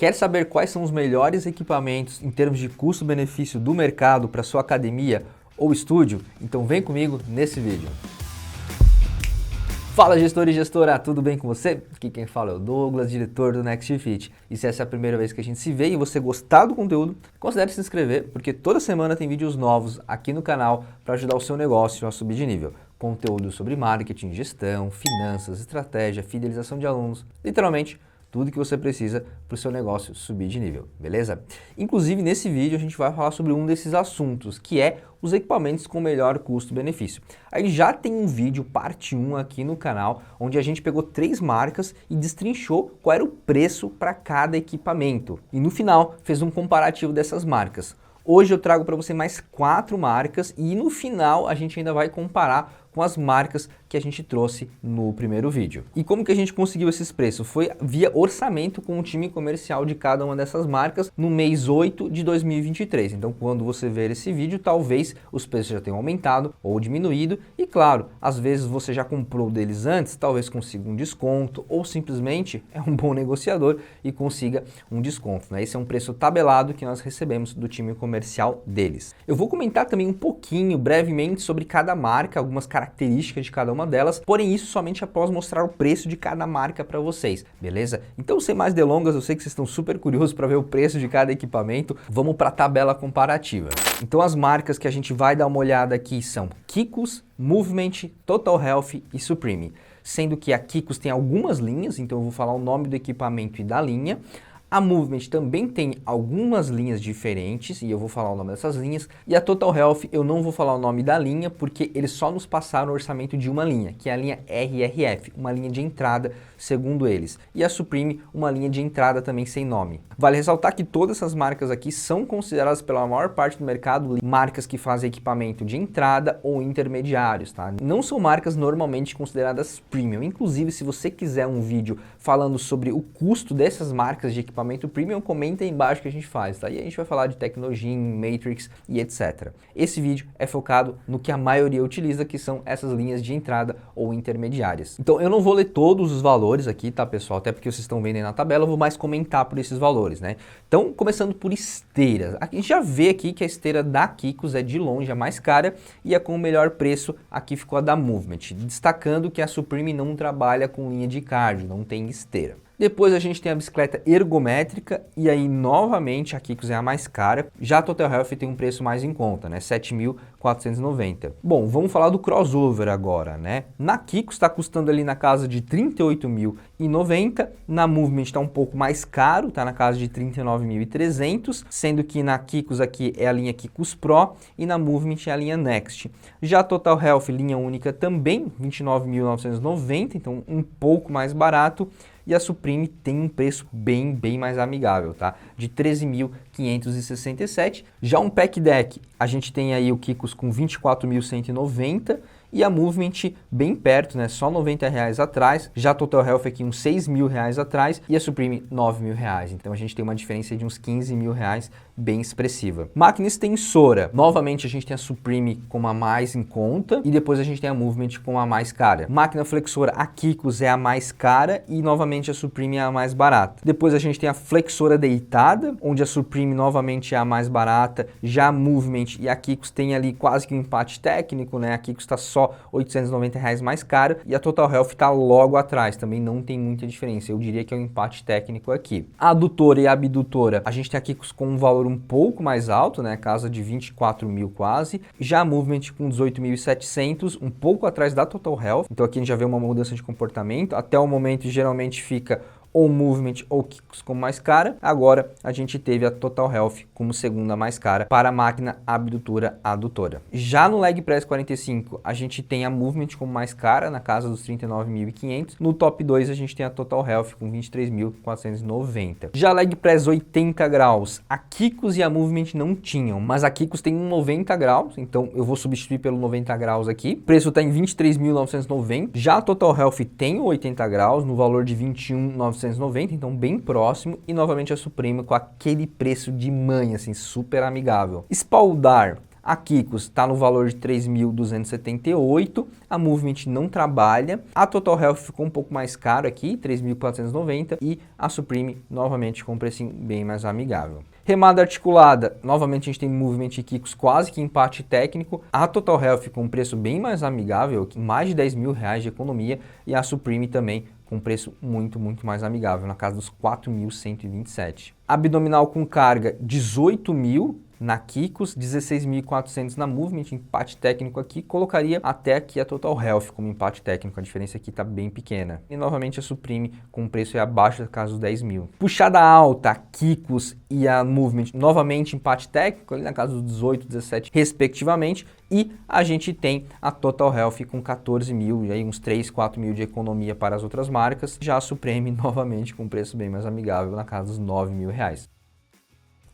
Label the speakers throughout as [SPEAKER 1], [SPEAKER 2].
[SPEAKER 1] Quer saber quais são os melhores equipamentos em termos de custo-benefício do mercado para sua academia ou estúdio? Então vem comigo nesse vídeo. Fala gestor e gestora, tudo bem com você? Aqui quem fala é o Douglas, diretor do Next Fit. E se essa é a primeira vez que a gente se vê e você gostar do conteúdo, considere se inscrever, porque toda semana tem vídeos novos aqui no canal para ajudar o seu negócio a subir de nível. Conteúdo sobre marketing, gestão, finanças, estratégia, fidelização de alunos, literalmente tudo que você precisa para o seu negócio subir de nível, beleza? Inclusive, nesse vídeo a gente vai falar sobre um desses assuntos, que é os equipamentos com melhor custo-benefício. Aí já tem um vídeo, parte 1 aqui no canal, onde a gente pegou 3 marcas e destrinchou qual era o preço para cada equipamento. E no final, fez um comparativo dessas marcas. Hoje eu trago para você mais 4 marcas e no final a gente ainda vai comparar com as marcas que a gente trouxe no primeiro vídeo. E como que a gente conseguiu esses preços? Foi via orçamento com o time comercial de cada uma dessas marcas no mês 8 de 2023. Então quando você ver esse vídeo, talvez os preços já tenham aumentado ou diminuído. E claro, às vezes você já comprou deles antes, talvez consiga um desconto ou simplesmente é um bom negociador e consiga um desconto, né? Esse é um preço tabelado que nós recebemos do time comercial deles. Eu vou comentar também um pouquinho, brevemente, sobre cada marca, algumas características de cada uma delas, porém isso somente após mostrar o preço de cada marca para vocês, beleza? Então, sem mais delongas, eu sei que vocês estão super curiosos para ver o preço de cada equipamento, vamos para a tabela comparativa. Então, as marcas que a gente vai dar uma olhada aqui são Kikos, Movement, Total Health e Supreme, sendo que a Kikos tem algumas linhas, então eu vou falar o nome do equipamento e da linha. A Movement também tem algumas linhas diferentes e eu vou falar o nome dessas linhas. E a Total Health eu não vou falar o nome da linha porque eles só nos passaram o orçamento de uma linha, que é a linha RRF, uma linha de entrada segundo eles. E a Supreme, uma linha de entrada também sem nome. Vale ressaltar que todas essas marcas aqui são consideradas pela maior parte do mercado marcas que fazem equipamento de entrada ou intermediários, tá? Não são marcas normalmente consideradas premium. Inclusive, se você quiser um vídeo falando sobre o custo dessas marcas de equipamento premium, comenta aí embaixo que a gente faz, tá? E a gente vai falar de Tecnogym, Matrix e etc. Esse vídeo é focado no que a maioria utiliza, que são essas linhas de entrada ou intermediárias. Então eu não vou ler todos os valores aqui, tá, pessoal? Até porque vocês estão vendo aí na tabela, eu vou mais comentar por esses valores, né? Então, começando por esteiras. A gente já vê aqui que a esteira da Kikos é de longe a mais cara e é com o melhor preço. Aqui ficou a da Movement, destacando que a Supreme não trabalha com linha de cardio, não tem esteira. Depois a gente tem a bicicleta ergométrica e aí novamente a Kikos é a mais cara. Já a Total Health tem um preço mais em conta, né? R$ 7.490. Bom, vamos falar do crossover agora, né? Na Kikos está custando ali na casa de R$ 38.090. Na Movement está um pouco mais caro, está na casa de R$ 39.300, sendo que na Kikos aqui é a linha Kikos Pro e na Movement é a linha Next. Já a Total Health, linha única também, R$ 29.990, então um pouco mais barato. E a Supreme tem um preço bem mais amigável, tá? De R$ 13.567. Já um pack deck, a gente tem aí o Kikos com R$ 24.190 e a Movement bem perto, né? Só R$ 90 atrás. Já a Total Health aqui uns R$ 6.000 atrás e a Supreme R$ 9.000. Então a gente tem uma diferença de uns R$ 15.000 bem expressiva. Máquina extensora, novamente a gente tem a Supreme com a mais em conta e depois a gente tem a Movement com a mais cara. Máquina flexora, a Kikos é a mais cara e novamente a Supreme é a mais barata. Depois a gente tem a flexora deitada, onde a Supreme novamente é a mais barata, já a Movement e a Kikos tem ali quase que um empate técnico, né? A Kikos está só R$ 890 mais cara e a Total Health está logo atrás, também não tem muita diferença, eu diria que é um empate técnico aqui. A adutora e a abdutora, a gente tem a Kikos com um valor um pouco mais alto, né, casa de 24 mil quase, já a Movement com 18.700, um pouco atrás da Total Health, então aqui a gente já vê uma mudança de comportamento, até o momento geralmente fica ou Movement ou Kikos como mais cara. Agora a gente teve a Total Health como segunda mais cara para a máquina abdutora adutora. Já no Leg Press 45 a gente tem a Movement como mais cara na casa dos 39.500. No top 2 a gente tem a Total Health com 23.490. Já Leg Press 80 graus, a Kikos e a Movement não tinham, mas a Kikos tem um 90 graus, então eu vou substituir pelo 90 graus aqui. O preço está em 23.990. Já a Total Health tem o 80 graus no valor de 21.990, então bem próximo, e novamente a Supreme com aquele preço de mãe, assim, super amigável. Spaldar, A Kikos está no valor de 3.278, a Movement não trabalha, a Total Health ficou um pouco mais caro aqui, 3.490, e a Supreme novamente com um precinho bem mais amigável. Remada articulada, novamente a gente tem Movement e Kikos quase que empate técnico, a Total Health com um preço bem mais amigável, mais de 10 mil reais de economia, e a Supreme também com um preço muito mais amigável, na casa dos 4.127. Abdominal com carga, 18 mil na Kikos, 16.400 na Movement, empate técnico aqui, colocaria até aqui a Total Health como empate técnico, a diferença aqui está bem pequena. E novamente a Supreme com um preço abaixo da casa dos 10 mil. Puxada alta, a Kikos e a Movement, novamente empate técnico, ali na casa dos 18, 17 respectivamente, e a gente tem a Total Health com 14 mil, e aí uns 3, 4 mil de economia para as outras marcas, já a Supreme novamente com um preço bem mais amigável, na casa dos 9 mil reais.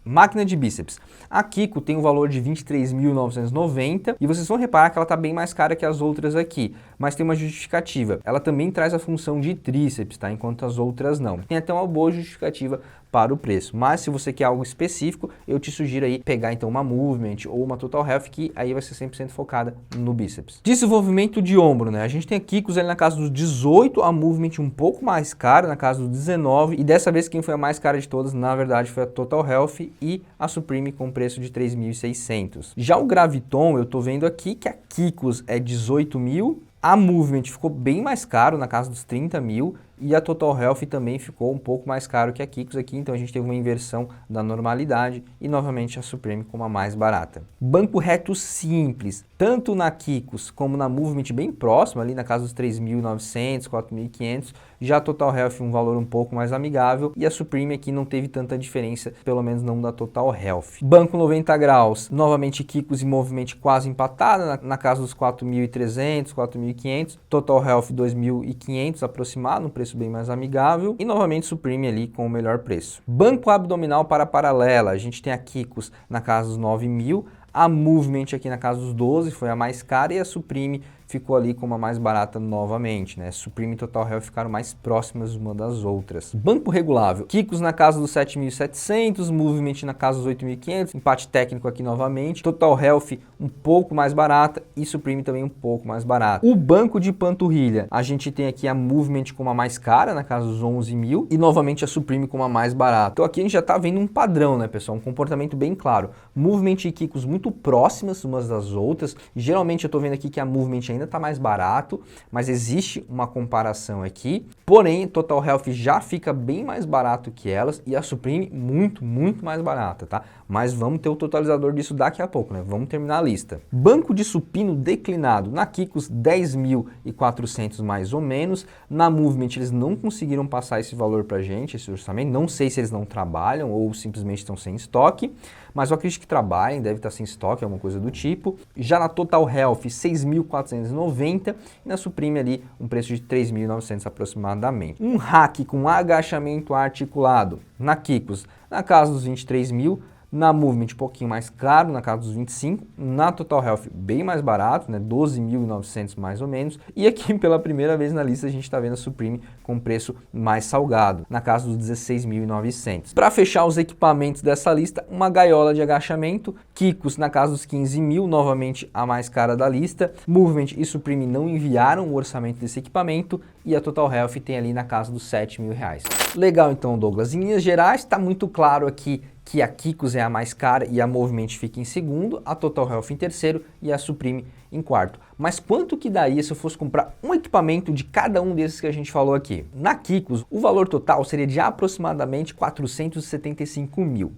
[SPEAKER 1] Máquina de bíceps. A Kiko tem um valor de 23.990 e vocês vão reparar que ela está bem mais cara que as outras aqui, mas tem uma justificativa. Ela também traz a função de tríceps, tá? Enquanto as outras não. Tem até uma boa justificativa para o preço, mas se você quer algo específico, eu te sugiro aí pegar então uma Movement ou uma Total Health, que aí vai ser 100% focada no bíceps. Desenvolvimento de ombro, né? A gente tem a Kikos ali na casa dos 18, a Movement um pouco mais cara, na casa dos 19, e dessa vez quem foi a mais cara de todas, na verdade, foi a Total Health e a Supreme com preço de 3.600. Já o Graviton, eu tô vendo aqui que a Kikos é 18 mil, a Movement ficou bem mais caro, na casa dos 30 mil, e a Total Health também ficou um pouco mais caro que a Kikos aqui, então a gente teve uma inversão da normalidade e novamente a Supreme como a mais barata. Banco reto simples, tanto na Kikos como na Movement bem próximo, ali na casa dos 3.900, 4.500, já a Total Health um valor um pouco mais amigável e a Supreme aqui não teve tanta diferença, pelo menos não da Total Health. Banco 90 graus, novamente Kikos e Movement quase empatada, na casa dos 4.300, 4.500, Total Health 2.500 aproximado, um preço bem mais amigável e novamente Supreme ali com o melhor preço. Banco abdominal para paralela, a gente tem a Kikos na casa dos 9 mil, a Movement aqui na casa dos 12, foi a mais cara, e a Supreme ficou ali como a mais barata novamente, né? Supreme e Total Health ficaram mais próximas uma das outras. Banco regulável, Kikos na casa dos 7.700, Movement na casa dos 8.500, empate técnico aqui novamente, Total Health um pouco mais barata e Supreme também um pouco mais barata. O banco de panturrilha, a gente tem aqui a Movement como a mais cara, na casa dos 11 mil, e novamente a Supreme como a mais barata. Então aqui a gente já tá vendo um padrão, né, pessoal? Um comportamento bem claro. Movement e Kikos muito próximas umas das outras, e geralmente eu tô vendo aqui que a Movement ainda está mais barato, mas existe uma comparação aqui, porém Total Health já fica bem mais barato que elas e a Supreme muito mais barata, tá? Mas vamos ter o totalizador disso daqui a pouco, né? Vamos terminar a lista. Banco de supino declinado, na Kikos 10.400 mais ou menos, na Movement eles não conseguiram passar esse valor pra gente, esse orçamento, não sei se eles não trabalham ou simplesmente estão sem estoque, mas eu acredito que trabalhem, deve estar sem estoque, alguma coisa do tipo. Já na Total Health, 6.490 e na Supreme ali um preço de 3.900 aproximadamente. Um hack com agachamento articulado, na Kikos, na casa dos 23 mil, na Movement um pouquinho mais caro, na casa dos 25, na Total Health bem mais barato, né, 12.900 mais ou menos, e aqui pela primeira vez na lista a gente está vendo a Supreme com preço mais salgado, na casa dos 16.900. Para fechar os equipamentos dessa lista, uma gaiola de agachamento, Kikos na casa dos 15 mil, novamente a mais cara da lista, Movement e Supreme não enviaram o orçamento desse equipamento e a Total Health tem ali na casa dos 7 mil reais. Legal então, Douglas, em linhas gerais está muito claro aqui que a Kikos é a mais cara e a Movement fica em segundo, a Total Health em terceiro e a Supreme em quarto. Mas quanto que daria se eu fosse comprar um equipamento de cada um desses que a gente falou aqui? Na Kikos, o valor total seria de aproximadamente 475 mil.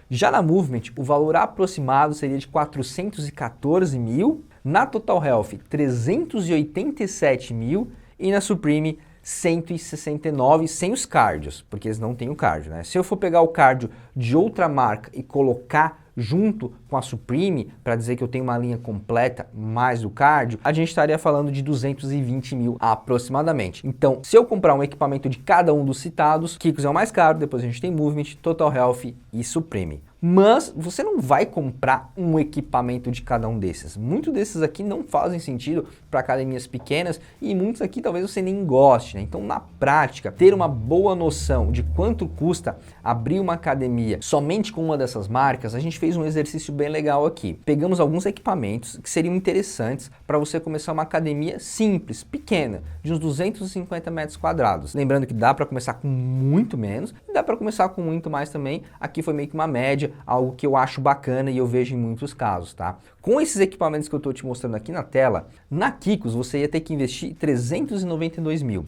[SPEAKER 1] Já na Movement, o valor aproximado seria de 414 mil, na Total Health, 387 mil e na Supreme, 169 sem os cardios, porque eles não têm o cardio, né? Se eu for pegar o cardio de outra marca e colocar junto com a Supreme, para dizer que eu tenho uma linha completa mais o cardio, a gente estaria falando de 220 mil aproximadamente. Então, se eu comprar um equipamento de cada um dos citados, Kikos é o mais caro, depois a gente tem Movement, Total Health e Supreme. Mas você não vai comprar um equipamento de cada um desses. Muitos desses aqui não fazem sentido para academias pequenas e muitos aqui talvez você nem goste, né? Então, na prática, ter uma boa noção de quanto custa abrir uma academia somente com uma dessas marcas, a gente fez um exercício bem legal aqui. Pegamos alguns equipamentos que seriam interessantes para você começar uma academia simples, pequena, de uns 250 metros quadrados. Lembrando que dá para começar com muito menos e dá para começar com muito mais também. Aqui foi meio que uma média, algo que eu acho bacana e eu vejo em muitos casos, tá? Com esses equipamentos que eu estou te mostrando aqui na tela, na Kikos você ia ter que investir 392 mil.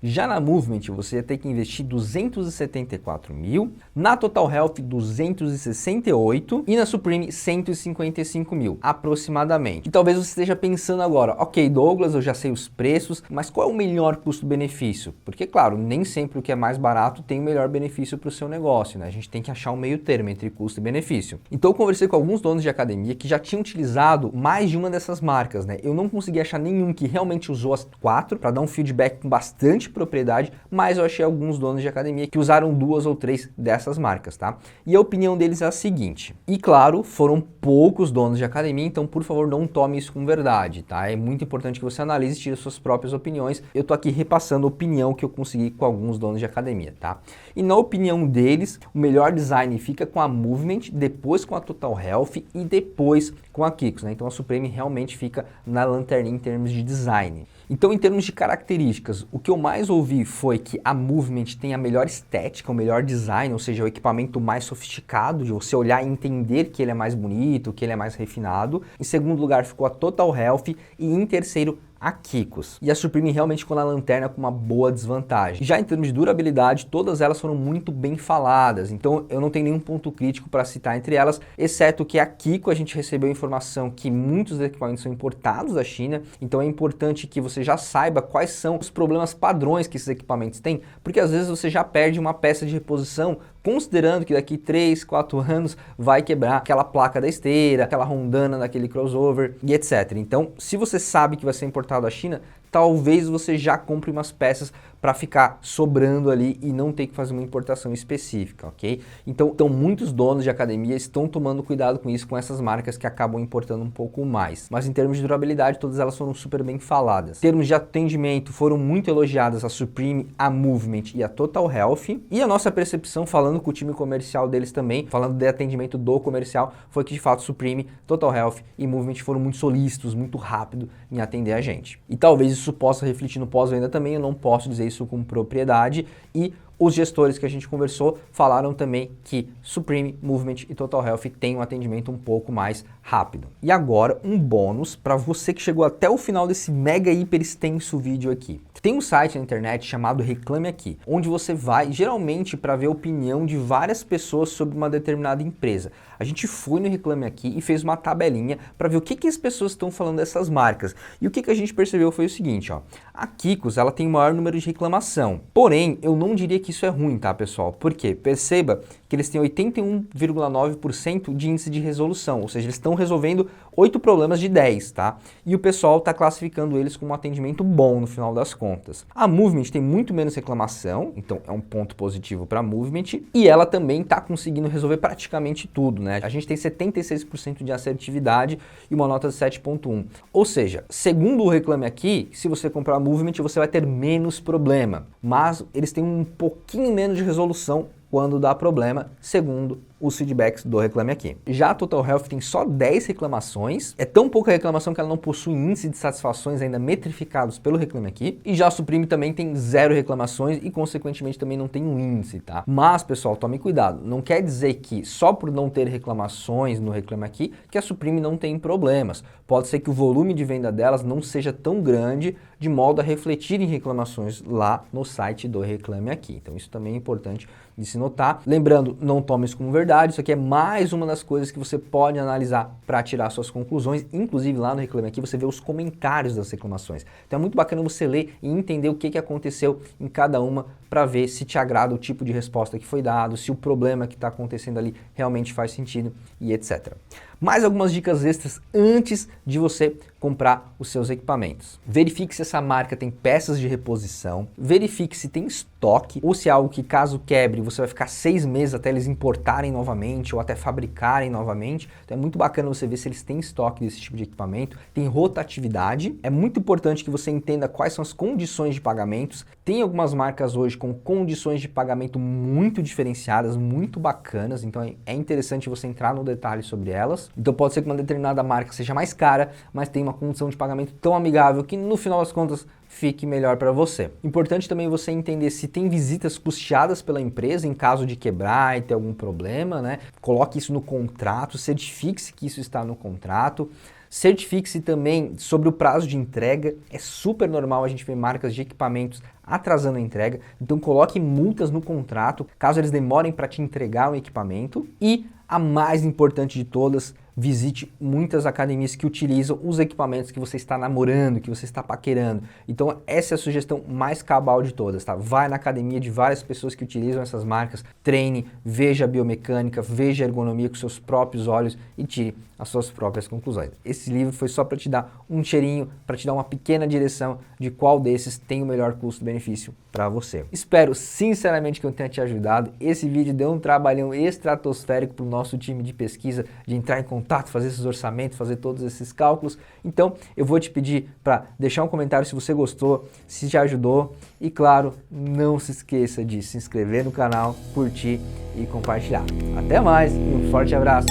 [SPEAKER 1] Já na Movement você ia ter que investir 274 mil, na Total Health 268 e na Supreme 155 mil, aproximadamente. E talvez você esteja pensando agora, ok Douglas, eu já sei os preços, mas qual é o melhor custo-benefício? Porque claro, nem sempre o que é mais barato tem o melhor benefício para o seu negócio, né? A gente tem que achar um meio termo entre custo e benefício. Então eu conversei com alguns donos de academia que já tinham utilizado mais de uma dessas marcas, né? Eu não consegui achar nenhum que realmente usou as 4 para dar um feedback com bastante propriedade, mas eu achei alguns donos de academia que usaram 2 ou 3 dessas marcas, tá? E a opinião deles é a seguinte, e claro, foram poucos donos de academia, então por favor não tome isso com verdade, tá? É muito importante que você analise e tire suas próprias opiniões. Eu tô aqui repassando a opinião que eu consegui com alguns donos de academia, tá? E na opinião deles, o melhor design fica com a Movement, depois com a Total Health e depois com a Kikos, né? Então a Supreme realmente fica na lanterninha em termos de design. Então, em termos de características, o que eu mais ouvi foi que a Movement tem a melhor estética, o melhor design, ou seja, o equipamento mais sofisticado, de você olhar e entender que ele é mais bonito, que ele é mais refinado. Em segundo lugar ficou a Total Health e em terceiro a Kikos. E a Supreme realmente ficou na lanterna com uma boa desvantagem. Já em termos de durabilidade, todas elas foram muito bem faladas, então eu não tenho nenhum ponto crítico para citar entre elas, exceto que a Kiko a gente recebeu informação que muitos equipamentos são importados da China, então é importante que você já saiba quais são os problemas padrões que esses equipamentos têm, porque às vezes você já perde uma peça de reposição considerando que daqui 3, 4 anos vai quebrar aquela placa da esteira, aquela rondana daquele crossover e etc. Então, se você sabe que vai ser importado da China, talvez você já compre umas peças para ficar sobrando ali e não ter que fazer uma importação específica, ok? Então muitos donos de academia estão tomando cuidado com isso, com essas marcas que acabam importando um pouco mais. Mas em termos de durabilidade, todas elas foram super bem faladas. Em termos de atendimento, foram muito elogiadas a Supreme, a Movement e a Total Health. E a nossa percepção, falando com o time comercial deles também, falando de atendimento do comercial, foi que de fato Supreme, Total Health e Movement foram muito solícitos, muito rápido em atender a gente. E talvez isso possa refletir no pós-venda também, eu não posso dizer isso com propriedade, e os gestores que a gente conversou falaram também que Supreme, Movement e Total Health têm um atendimento um pouco mais rápido. E agora um bônus para você que chegou até o final desse mega hiper extenso vídeo aqui. Tem um site na internet chamado Reclame Aqui, onde você vai geralmente para ver a opinião de várias pessoas sobre uma determinada empresa. A gente foi no Reclame Aqui e fez uma tabelinha para ver o que as pessoas estão falando dessas marcas. E o que a gente percebeu foi o seguinte, ó, a Kikos ela tem o maior número de reclamação. Porém, eu não diria que isso é ruim, tá, pessoal? Por quê? Perceba que eles têm 81,9% de índice de resolução, ou seja, eles estão resolvendo 8 problemas de 10, tá? E o pessoal está classificando eles como um atendimento bom no final das contas. A Movement tem muito menos reclamação, então é um ponto positivo para a Movement, e ela também está conseguindo resolver praticamente tudo, né? A gente tem 76% de assertividade e uma nota de 7.1. Ou seja, segundo o Reclame Aqui, se você comprar a Movement, você vai ter menos problema, mas eles têm um pouquinho menos de resolução quando dá problema, segundo os feedbacks do Reclame Aqui. Já a Total Health tem só 10 reclamações, é tão pouca reclamação que ela não possui índice de satisfações ainda metrificados pelo Reclame Aqui, e já a Supreme também tem 0 reclamações e consequentemente também não tem um índice, tá? Mas, pessoal, tome cuidado, não quer dizer que só por não ter reclamações no Reclame Aqui que a Supreme não tem problemas. Pode ser que o volume de venda delas não seja tão grande de modo a refletir em reclamações lá no site do Reclame Aqui. Então isso também é importante de se notar. Lembrando, não tome isso como verdade, isso aqui é mais uma das coisas que você pode analisar para tirar suas conclusões. Inclusive lá no Reclame Aqui você vê os comentários das reclamações. Então é muito bacana você ler e entender o que aconteceu em cada uma para ver se te agrada o tipo de resposta que foi dado, se o problema que está acontecendo ali realmente faz sentido e etc. Mais algumas dicas extras antes de você comprar os seus equipamentos. Verifique se essa marca tem peças de reposição, verifique se tem estoque ou se é algo que caso quebre você vai ficar 6 meses até eles importarem novamente ou até fabricarem novamente. Então é muito bacana você ver se eles têm estoque desse tipo de equipamento. Tem rotatividade. É muito importante que você entenda quais são as condições de pagamentos. Tem algumas marcas hoje com condições de pagamento muito diferenciadas, muito bacanas, então é interessante você entrar no detalhe sobre elas. Então pode ser que uma determinada marca seja mais cara, mas tem uma condição de pagamento tão amigável que no final das contas fique melhor para você. Importante também você entender se tem visitas custeadas pela empresa em caso de quebrar e ter algum problema, né? Coloque isso no contrato, certifique-se que isso está no contrato. Certifique-se também sobre o prazo de entrega. É super normal a gente ver marcas de equipamentos atrasando a entrega, então coloque multas no contrato caso eles demorem para te entregar o equipamento. E a mais importante de todas, visite muitas academias que utilizam os equipamentos que você está namorando, que você está paquerando. Então essa é a sugestão mais cabal de todas, tá? Vai na academia de várias pessoas que utilizam essas marcas, treine, veja a biomecânica, veja a ergonomia com seus próprios olhos e tire as suas próprias conclusões. Esse livro foi só para te dar um cheirinho, para te dar uma pequena direção de qual desses tem o melhor custo-benefício para você. Espero sinceramente que eu tenha te ajudado. Esse vídeo deu um trabalhão estratosférico para o nosso time de pesquisa, de entrar em contato, fazer esses orçamentos, fazer todos esses cálculos. Então eu vou te pedir para deixar um comentário se você gostou, se te ajudou e claro, não se esqueça de se inscrever no canal, curtir e compartilhar. Até mais e um forte abraço!